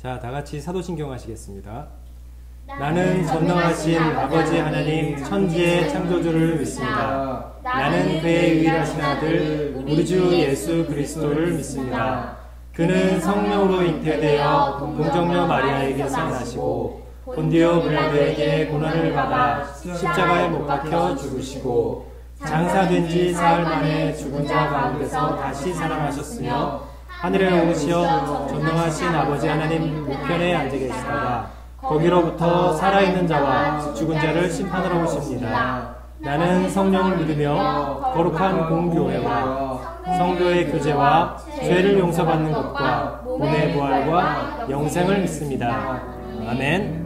자, 다 같이 사도신경 하시겠습니다. 나는 전능하신 아버지 하나님 천지의 창조주를 믿습니다. 나는 그의 유일하신 아들 우리 주 예수 그리스도를 믿습니다. 그는 성령으로 잉태되어 동정녀 마리아에게서 나시고 본디오 빌라도에게 고난을 받아 십자가에 못 박혀 죽으시고 장사된 지 사흘 만에 죽은 자 가운데서 다시 살아나셨으며 하늘에 오르시어 전능하신 아버지 하나님 우편에 앉아 계시다가 거기로부터 살아있는 자와 죽은 자를 심판하러 오십니다. 나는 성령을 믿으며 거룩한 공교회와 성도의 교제와 죄를 용서받는 것과 몸의 부활과 영생을 믿습니다. 아멘.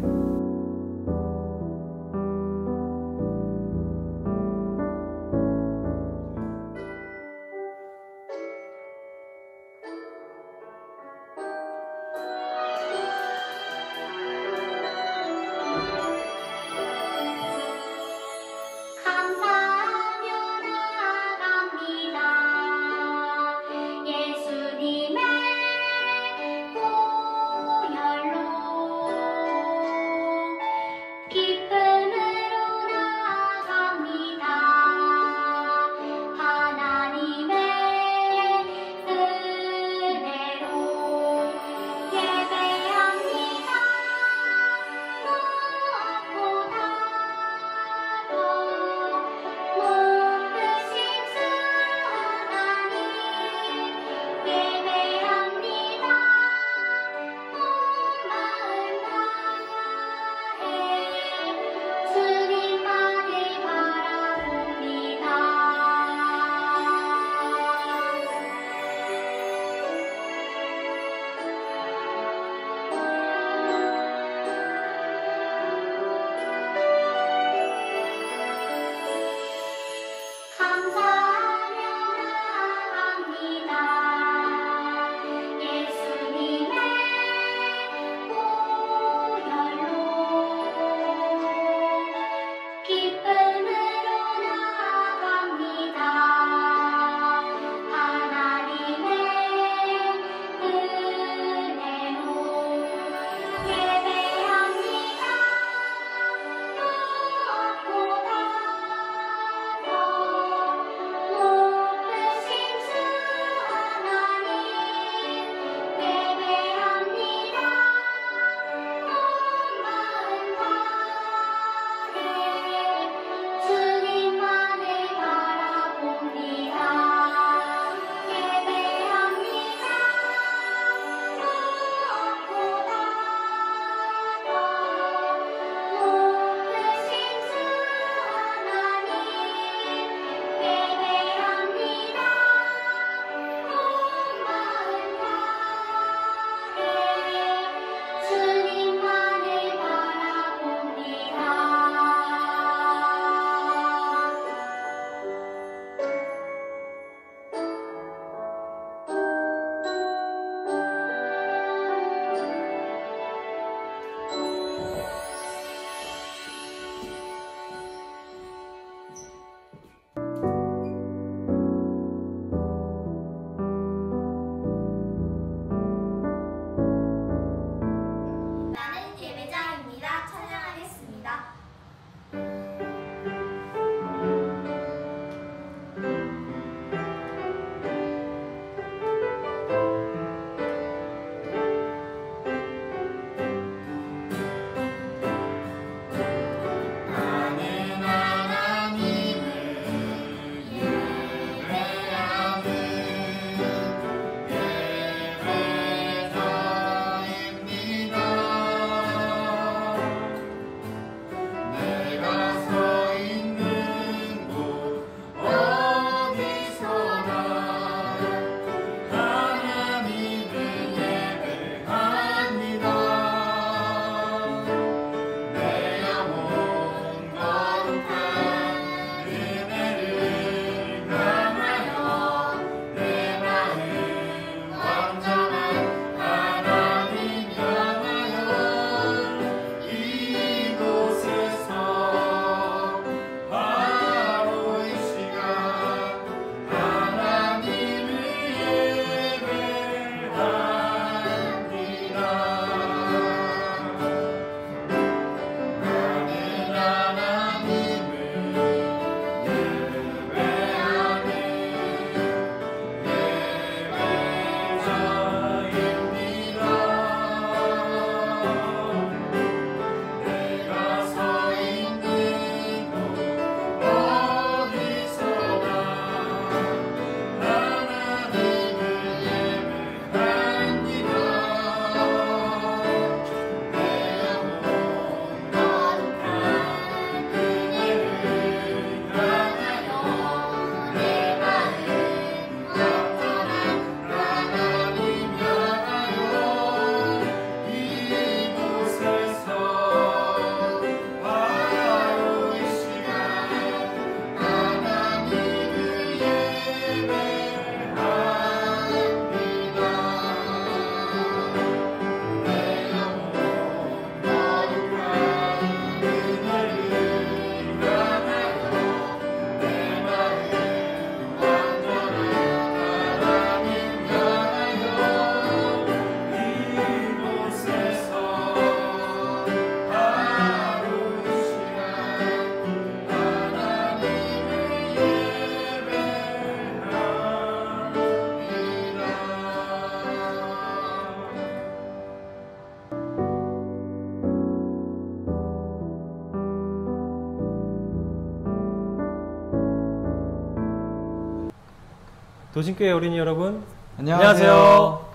도신교회 어린이 여러분, 안녕하세요.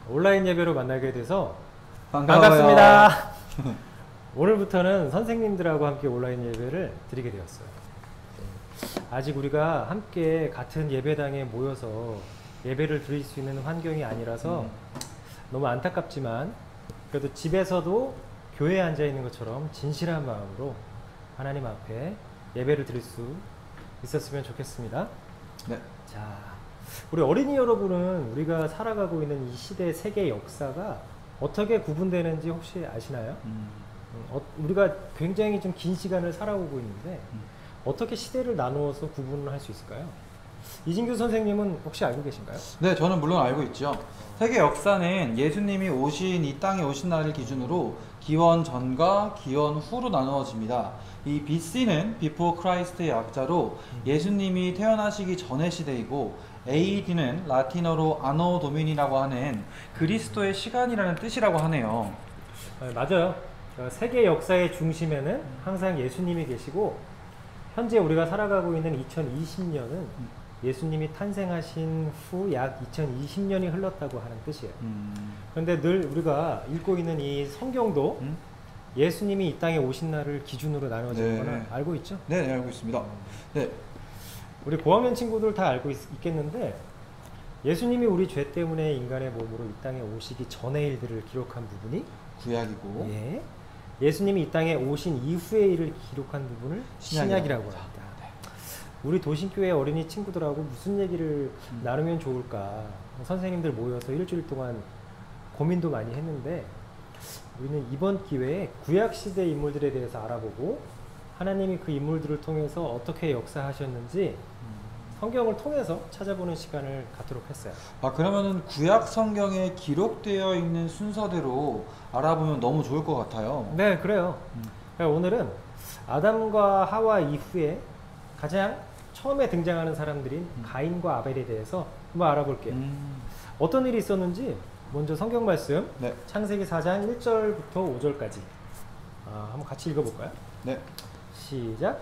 온라인 예배로 만나게 돼서 반가워요. 반갑습니다. 오늘부터는 선생님들하고 함께 온라인 예배를 드리게 되었어요. 아직 우리가 함께 같은 예배당에 모여서 예배를 드릴 수 있는 환경이 아니라서 너무 안타깝지만 그래도 집에서도 교회에 앉아 있는 것처럼 진실한 마음으로 하나님 앞에 예배를 드릴 수 있었으면 좋겠습니다. 네. 자, 우리 어린이 여러분은 우리가 살아가고 있는 이 시대 세계 역사가 어떻게 구분되는지 혹시 아시나요? 우리가 굉장히 좀 긴 시간을 살아오고 있는데 어떻게 시대를 나누어서 구분을 할 수 있을까요? 이진규 선생님은 혹시 알고 계신가요? 네, 저는 물론 알고 있죠. 세계 역사는 예수님이 이 땅에 오신 날을 기준으로 기원 전과 기원 후로 나누어집니다. 이 BC는 Before Christ의 약자로 예수님이 태어나시기 전의 시대이고, AD는 라틴어로 아노 도미니라고 하는 그리스도의 시간이라는 뜻이라고 하네요. 맞아요. 세계 역사의 중심에는 항상 예수님이 계시고, 현재 우리가 살아가고 있는 2020년은 예수님이 탄생하신 후 약 2020년이 흘렀다고 하는 뜻이에요. 그런데 늘 우리가 읽고 있는 이 성경도 예수님이 이 땅에 오신 날을 기준으로 나눠진 거는 알고 있죠? 네, 알고 있습니다. 네. 우리 고학년 친구들 다 알고 있겠는데, 예수님이 우리 죄 때문에 인간의 몸으로 이 땅에 오시기 전의 일들을 기록한 부분이 구약이고, 예수님이 이 땅에 오신 이후의 일을 기록한 부분을 신약이라고 합니다. 우리 도신교회 어린이 친구들하고 무슨 얘기를 나누면 좋을까, 선생님들 모여서 일주일 동안 고민도 많이 했는데, 우리는 이번 기회에 구약시대 인물들에 대해서 알아보고 하나님이 그 인물들을 통해서 어떻게 역사하셨는지 성경을 통해서 찾아보는 시간을 갖도록 했어요. 그러면은 구약 성경에 기록되어 있는 순서대로 알아보면 너무 좋을 것 같아요. 네, 그래요. 그러니까 오늘은 아담과 하와 이후에 가장 처음에 등장하는 사람들인 가인과 아벨에 대해서 한번 알아볼게요. 어떤 일이 있었는지 먼저 성경 말씀, 창세기 4장 1절부터 5절까지 한번 같이 읽어볼까요? 네. 시작.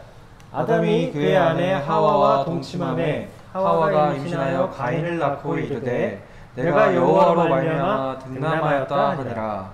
아담이 그의 아내 하와와 동침하매 하와가 임신하여 가인을 낳고 이르되 내가 여호와로 말미암아 등남하였다 하니라.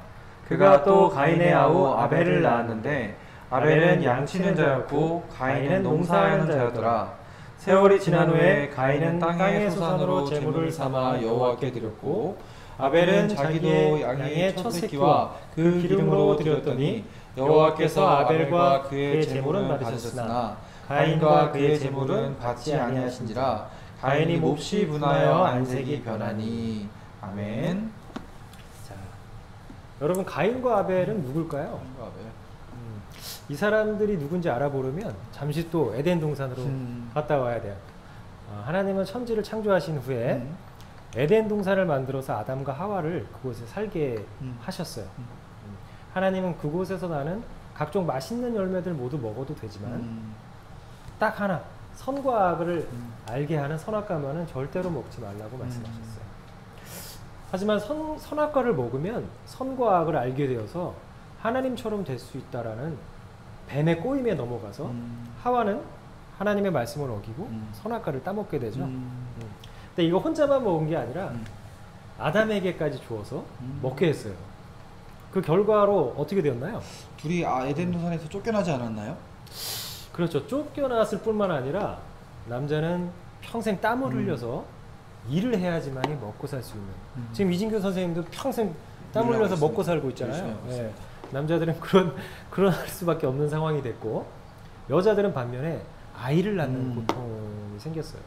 그가 또 가인의 아우 아벨을 낳았는데 아벨은 양치는 자였고 가인은 농사하는 자였더라. 세월이 지난 후에 가인은 땅의 소산으로 제물을 삼아 여호와께 드렸고 아벨은 자기도 양의 첫 새끼와 그 기름으로 드렸더니 여호와께서 아벨과 그의 제물은 받으셨으나 가인과 그의 제물은 받지 아니하신지라. 가인이 몹시 분하여 안색이 변하니. 아멘. 자, 여러분, 가인과 아벨은 누굴까요? 이 사람들이 누군지 알아보려면 잠시 또 에덴 동산으로 갔다 와야 돼요. 하나님은 천지를 창조하신 후에 에덴 동산을 만들어서 아담과 하와를 그곳에 살게 하셨어요. 하나님은 그곳에서 나는 각종 맛있는 열매들 모두 먹어도 되지만 딱 하나, 선과 악을 알게 하는 선악과만은 절대로 먹지 말라고 말씀하셨어요. 하지만 선악과를 먹으면 선과 악을 알게 되어서 하나님처럼 될 수 있다라는 뱀의 꼬임에 넘어가서 하와는 하나님의 말씀을 어기고 선악과를 따먹게 되죠. 근데 이거 혼자만 먹은 게 아니라 아담에게까지 주어서 먹게 했어요. 그 결과로 어떻게 되었나요? 둘이 에덴 동산에서 쫓겨나지 않았나요? 그렇죠. 쫓겨났을 뿐만 아니라 남자는 평생 땀을 흘려서 일을 해야지만이 먹고 살 수 있는. 지금 이진규 선생님도 평생 땀 흘려서 먹고 살고 있잖아요. 네. 남자들은 그런 할 수밖에 없는 상황이 됐고, 여자들은 반면에 아이를 낳는 고통이 생겼어요.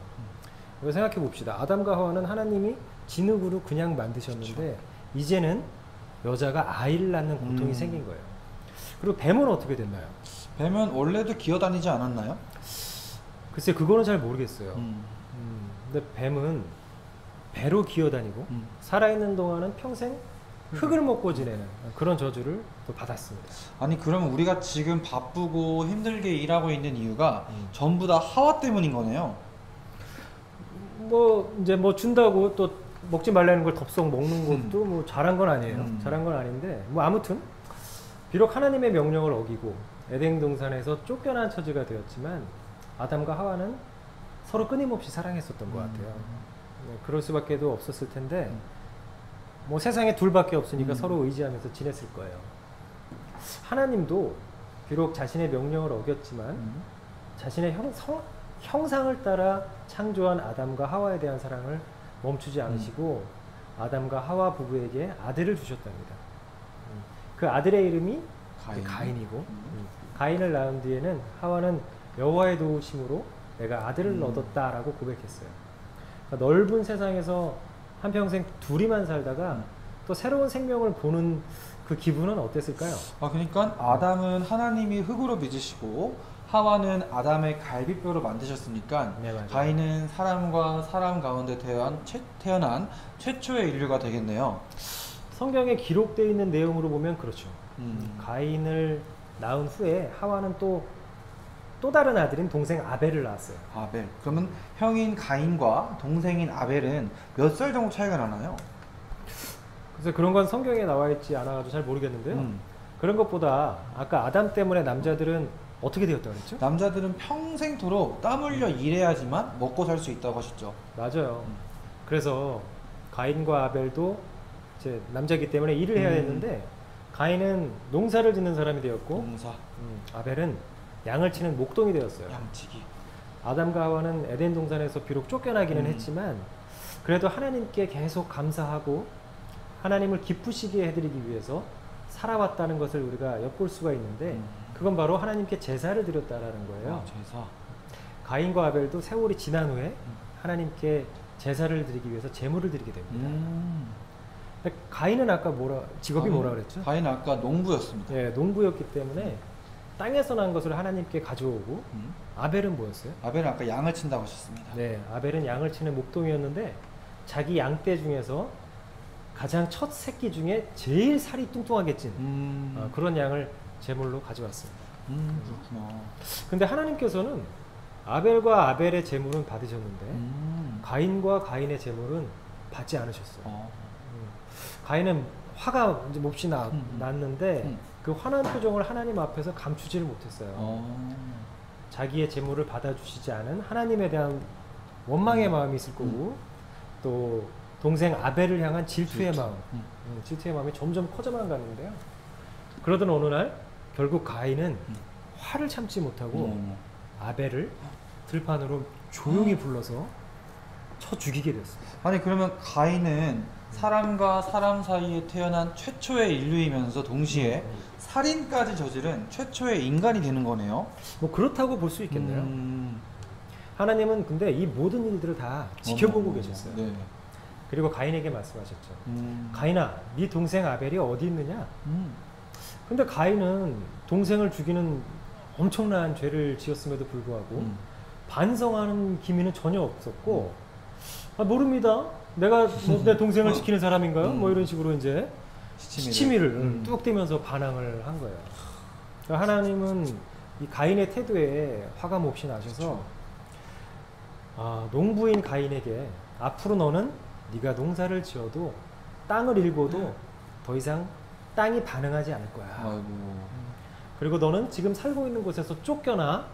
이거 생각해 봅시다. 아담과 하와는 하나님이 진흙으로 그냥 만드셨는데 이제는 여자가 아이를 낳는 고통이 생긴 거예요. 그리고 뱀은 어떻게 됐나요? 뱀은 원래도 기어다니지 않았나요? 글쎄, 그거는 잘 모르겠어요. 근데 뱀은 배로 기어다니고 살아있는 동안은 평생 흙을 먹고 지내는 그런 저주를 또 받았습니다. 아니, 그러면 우리가 지금 바쁘고 힘들게 일하고 있는 이유가 전부 다 하와 때문인 거네요. 이제 준다고 또 먹지 말라는 걸 덥석 먹는 것도 뭐 잘한 건 아니에요. 잘한 건 아닌데, 아무튼 비록 하나님의 명령을 어기고 에덴 동산에서 쫓겨난 처지가 되었지만 아담과 하와는 서로 끊임없이 사랑했었던 것 같아요. 그럴 수밖에도 없었을 텐데 뭐 세상에 둘밖에 없으니까 서로 의지하면서 지냈을 거예요. 하나님도 비록 자신의 명령을 어겼지만 자신의 형상을 따라 창조한 아담과 하와에 대한 사랑을 멈추지 않으시고 아담과 하와 부부에게 아들을 주셨답니다. 그 아들의 이름이 가인이고 가인을 낳은 뒤에는 하와는 여호와의 도우심으로 내가 아들을 얻었다라고 고백했어요. 그러니까 넓은 세상에서 한평생 둘이만 살다가 또 새로운 생명을 보는 그 기분은 어땠을까요? 그러니까 아담은 하나님이 흙으로 빚으시고 하와는 아담의 갈비뼈로 만드셨으니까 네, 맞아요. 가인은 사람과 사람 가운데 태어난 최초의 인류가 되겠네요. 성경에 기록되어 있는 내용으로 보면 그렇죠. 가인을 낳은 후에 하와는 또 다른 아들인 동생 아벨을 낳았어요. 아벨. 그러면 형인 가인과 동생인 아벨은 몇 살 정도 차이가 나나요? 그래서 그런 건 성경에 나와 있지 않아가지고 잘 모르겠는데요. 그런 것보다 아까 아담 때문에 남자들은 어떻게 되었다고 그랬죠? 남자들은 평생토록 땀 흘려 일해야지만 먹고 살 수 있다고 하셨죠. 맞아요. 그래서 가인과 아벨도 이제 남자이기 때문에 일을 해야 했는데 가인은 농사를 짓는 사람이 되었고 농사. 아벨은 양을 치는 목동이 되었어요. 양치기. 아담과 하와는 에덴 동산에서 비록 쫓겨나기는 했지만 그래도 하나님께 계속 감사하고 하나님을 기쁘시게 해드리기 위해서 살아왔다는 것을 우리가 엿볼 수가 있는데 그건 바로 하나님께 제사를 드렸다라는 거예요. 제사. 가인과 아벨도 세월이 지난 후에 하나님께 제사를 드리기 위해서 제물을 드리게 됩니다. 근데 가인은 아까 직업이 뭐라 그랬죠? 가인은 아까 농부였습니다. 예, 농부였기 때문에 땅에서 난 것을 하나님께 가져오고 아벨은 뭐였어요? 아벨은 아까 양을 친다고 하셨습니다. 네, 아벨은 양을 치는 목동이었는데 자기 양떼 중에서 가장 첫 새끼 중에 제일 살이 뚱뚱하게 찐 그런 양을 제물로 가져왔습니다. 그렇구나. 근데 하나님께서는 아벨과 아벨의 제물은 받으셨는데 가인과 가인의 제물은 받지 않으셨어요. 가인은 화가 이제 몹시 났는데 그 화난 표정을 하나님 앞에서 감추지를 못했어요. 자기의 제물을 받아주시지 않은 하나님에 대한 원망의 마음이 있을 거고 또 동생 아벨을 향한 질투의 마음, 질투의 마음이 점점 커져만 갔는데요. 그러던 어느 날 결국 가인은 화를 참지 못하고 아벨을 들판으로 조용히 불러서 쳐 죽이게 됐습니다. 아니 그러면 가인은 사람과 사람 사이에 태어난 최초의 인류이면서 동시에 살인까지 저지른 최초의 인간이 되는 거네요. 뭐 그렇다고 볼 수 있겠네요. 하나님은 근데 이 모든 일들을 다 지켜보고 계셨어요. 네. 그리고 가인에게 말씀하셨죠. 가인아, 네 동생 아벨이 어디 있느냐? 근데 가인은 동생을 죽이는 엄청난 죄를 지었음에도 불구하고 반성하는 기미는 전혀 없었고 모릅니다. 내가 뭐 내 동생을 지키는 사람인가요? 뭐 이런 식으로 이제 시치미를 뚝 떼면서 반항을 한 거예요. 그러니까 하나님은 이 가인의 태도에 화가 몹시 나셔서 농부인 가인에게 앞으로 너는 네가 농사를 지어도 땅을 일궈도 더 이상 땅이 반응하지 않을 거야. 아이고. 그리고 너는 지금 살고 있는 곳에서 쫓겨나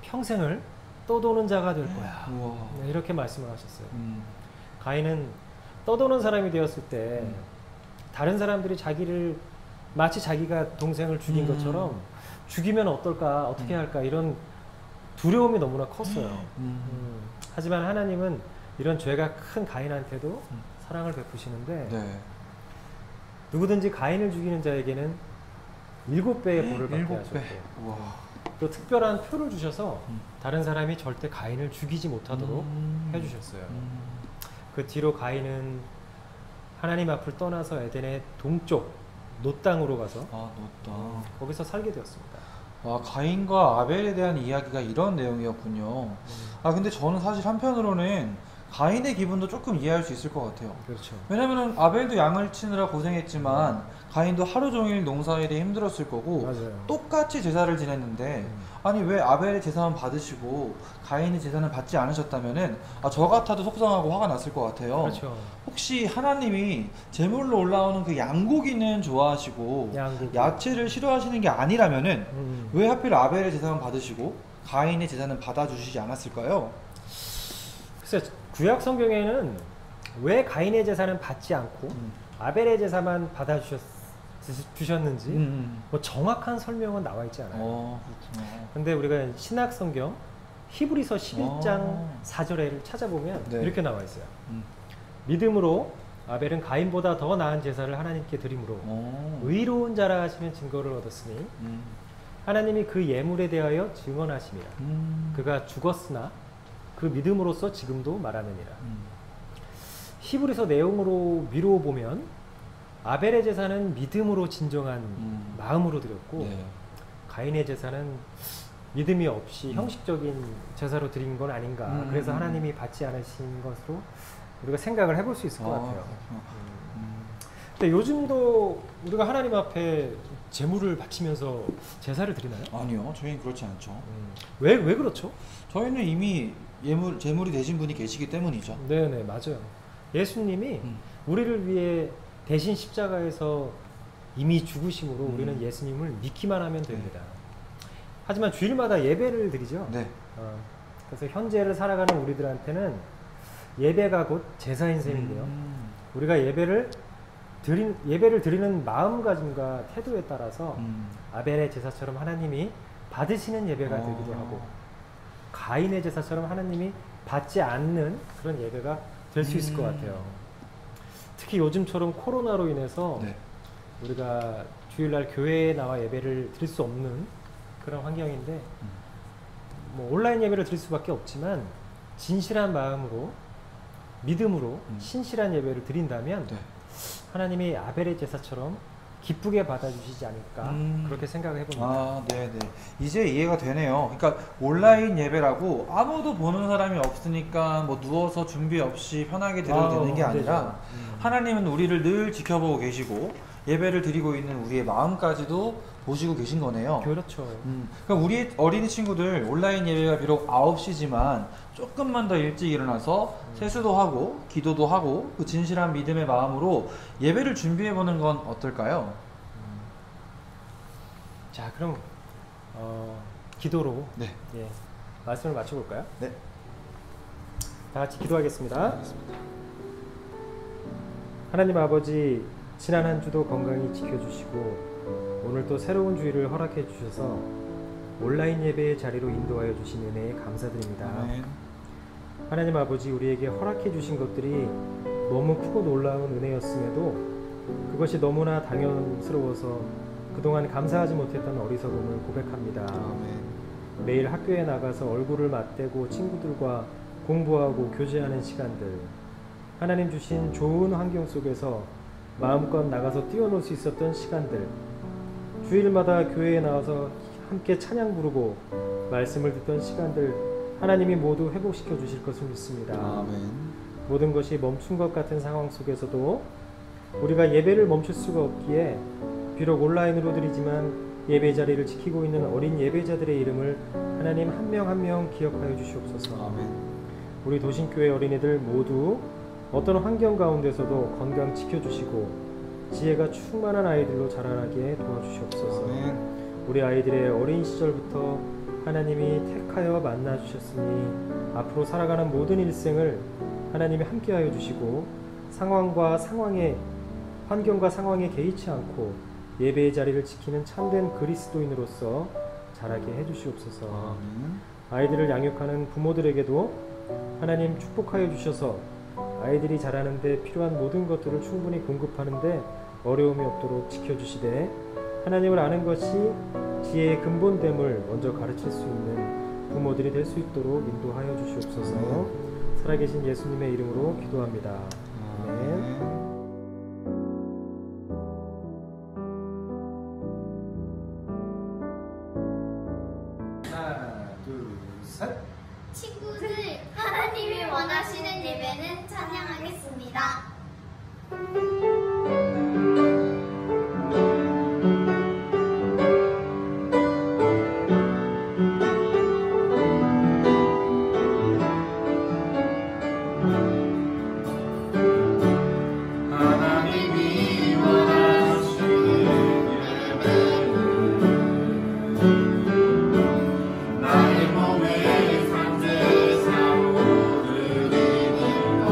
평생을 떠도는 자가 될 거야. 네, 이렇게 말씀을 하셨어요. 가인은 떠도는 사람이 되었을 때 다른 사람들이 자기를 마치 자기가 동생을 죽인 것처럼 죽이면 어떨까, 어떻게 할까 이런 두려움이 너무나 컸어요. 하지만 하나님은 이런 죄가 큰 가인한테도 사랑을 베푸시는데 네. 누구든지 가인을 죽이는 자에게는 7배의 벌을 받게 7배. 하셨고 또 특별한 표를 주셔서 다른 사람이 절대 가인을 죽이지 못하도록 해주셨어요. 그 뒤로 가인은 하나님 앞을 떠나서 에덴의 동쪽 노 땅으로 가서 노 땅. 거기서 살게 되었습니다. 가인과 아벨에 대한 이야기가 이런 내용이었군요. 근데 저는 사실 한편으로는 가인의 기분도 조금 이해할 수 있을 것 같아요. 그렇죠. 왜냐면은 아벨도 양을 치느라 고생했지만 가인도 하루 종일 농사일이 힘들었을 거고 맞아요. 똑같이 제사를 지냈는데 아니 왜 아벨의 제사만 받으시고 가인의 제사는 받지 않으셨다면은 저 같아도 속상하고 화가 났을 것 같아요. 그렇죠. 혹시 하나님이 제물로 올라오는 그 양고기는 좋아하시고 양고기. 야채를 싫어하시는 게 아니라면은 왜 하필 아벨의 제사만 받으시고 가인의 제사는 받아주시지 않았을까요? 글쎄 구약 성경에는 왜 가인의 제사는 받지 않고 아벨의 제사만 주셨는지 뭐 정확한 설명은 나와 있지 않아요. 그렇구나. 근데 우리가 신약 성경 히브리서 11장 4절을 찾아보면 네. 이렇게 나와 있어요. 믿음으로 아벨은 가인보다 더 나은 제사를 하나님께 드림으로 의로운 자라 하시는 증거를 얻었으니 하나님이 그 예물에 대하여 증언하심이라. 그가 죽었으나 그 믿음으로써 지금도 말하느니라. 히브리서 내용으로 미루어 보면 아벨의 제사는 믿음으로 진정한 마음으로 드렸고 네. 가인의 제사는 믿음이 없이 형식적인 제사로 드린 건 아닌가. 그래서 하나님이 받지 않으신 것으로 우리가 생각을 해볼 수 있을 것 같아요. 근데 요즘도 우리가 하나님 앞에 제물을 바치면서 제사를 드리나요? 아니요, 저희는 그렇지 않죠. 왜 그렇죠? 저희는 이미 제물이 되신 분이 계시기 때문이죠. 네네, 맞아요. 예수님이 우리를 위해 대신 십자가에서 이미 죽으심으로 우리는 예수님을 믿기만 하면 됩니다. 하지만 주일마다 예배를 드리죠. 네. 그래서 현재를 살아가는 우리들한테는 예배가 곧 제사인 셈인데요. 우리가 예배를 드리는 마음가짐과 태도에 따라서 아벨의 제사처럼 하나님이 받으시는 예배가 되기도 하고 가인의 제사처럼 하나님이 받지 않는 그런 예배가 될 수 있을 것 같아요. 특히 요즘처럼 코로나로 인해서 네. 우리가 주일날 교회에 나와 예배를 드릴 수 없는 그런 환경인데 뭐 온라인 예배를 드릴 수밖에 없지만 진실한 마음으로 믿음으로 신실한 예배를 드린다면 네. 하나님이 아벨의 제사처럼 기쁘게 받아주시지 않을까 그렇게 생각을 해봅니다. 아, 네네. 이제 이해가 되네요. 그러니까 온라인 예배라고 아무도 보는 사람이 없으니까 뭐 누워서 준비 없이 편하게 드려도 되는 게 아니라 하나님은 우리를 늘 지켜보고 계시고 예배를 드리고 있는 우리의 마음까지도 보시고 계신 거네요. 그렇죠. 그럼 우리 어린이 친구들 온라인 예배가 비록 9시지만 조금만 더 일찍 일어나서 세수도 하고 기도도 하고 그 진실한 믿음의 마음으로 예배를 준비해보는 건 어떨까요? 자, 그럼 기도로 네. 예, 말씀을 마쳐볼까요? 네. 다 같이 기도하겠습니다. 하나님 아버지, 지난 한 주도 건강히 지켜주시고 오늘 또 새로운 주일을 허락해 주셔서 온라인 예배의 자리로 인도하여 주신 은혜에 감사드립니다. 아멘. 하나님 아버지, 우리에게 허락해 주신 것들이 너무 크고 놀라운 은혜였음에도 그것이 너무나 당연스러워서 그동안 감사하지 못했던 어리석음을 고백합니다. 아멘. 매일 학교에 나가서 얼굴을 맞대고 친구들과 공부하고 교제하는 시간들, 하나님 주신 좋은 환경 속에서 마음껏 나가서 뛰어놀 수 있었던 시간들, 주일마다 교회에 나와서 함께 찬양 부르고 말씀을 듣던 시간들, 하나님이 모두 회복시켜 주실 것을 믿습니다. 아멘. 모든 것이 멈춘 것 같은 상황 속에서도 우리가 예배를 멈출 수가 없기에 비록 온라인으로 드리지만 예배 자리를 지키고 있는 어린 예배자들의 이름을 하나님 한 명 한 명 기억하여 주시옵소서. 아멘. 우리 도신교회 어린이들 모두 어떤 환경 가운데서도 건강 지켜주시고 지혜가 충만한 아이들로 자라나게 도와주시옵소서. 아멘. 우리 아이들의 어린 시절부터 하나님이 택하여 만나주셨으니 앞으로 살아가는 모든 일생을 하나님이 함께하여 주시고 환경과 상황에 개의치 않고 예배의 자리를 지키는 참된 그리스도인으로서 자라게 해주시옵소서. 아멘. 아이들을 양육하는 부모들에게도 하나님 축복하여 주셔서 아이들이 자라는데 필요한 모든 것들을 충분히 공급하는데 어려움이 없도록 지켜주시되 하나님을 아는 것이 지혜의 근본됨을 먼저 가르칠 수 있는 부모들이 될 수 있도록 인도하여 주시옵소서. 살아계신 예수님의 이름으로 기도합니다. 아멘. 친구들, 하나님이 원하시는 예배는 찬양하겠습니다. 하나님이 원하시는 예배는 나의 몸에 상제 사고 드리는 것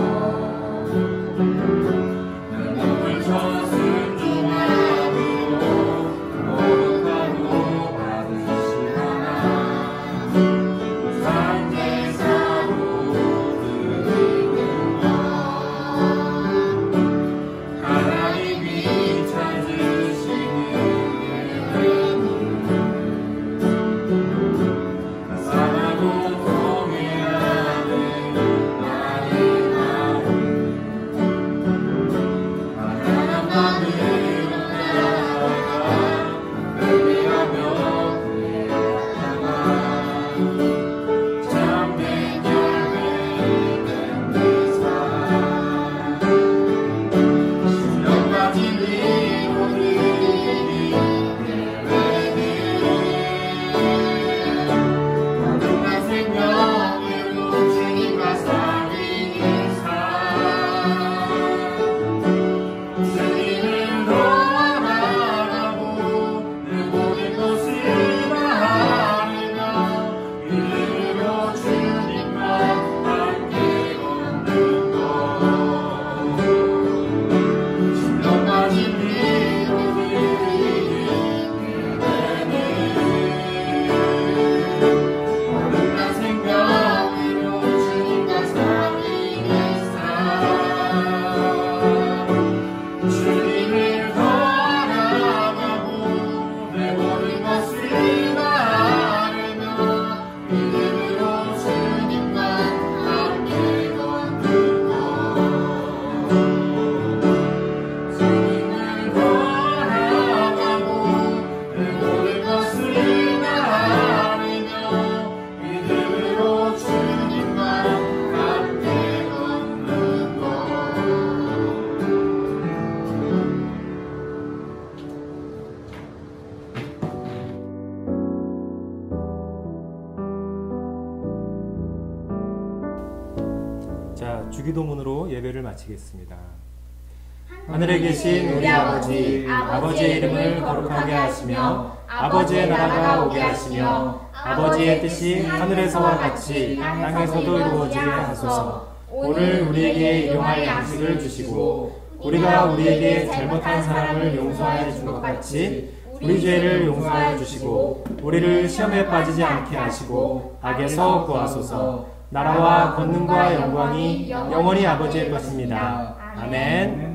주기도문으로 예배를 마치겠습니다. 하늘에 계신 우리 아버지, 아버지의 이름을 거룩하게 하시며 아버지의 나라가 오게 하시며 아버지의 뜻이 하늘에서와 같이 땅에서도 이루어지게 하소서. 오늘 우리에게 일용할 양식을 주시고 우리가 우리에게 잘못한 사람을 용서하여 준 것 같이 우리 죄를 용서하여 주시고 우리를 시험에 빠지지 않게 하시고 악에서 구하소서. 나라와 권능과 영광이 영원히 아버지의 것입니다. 아멘.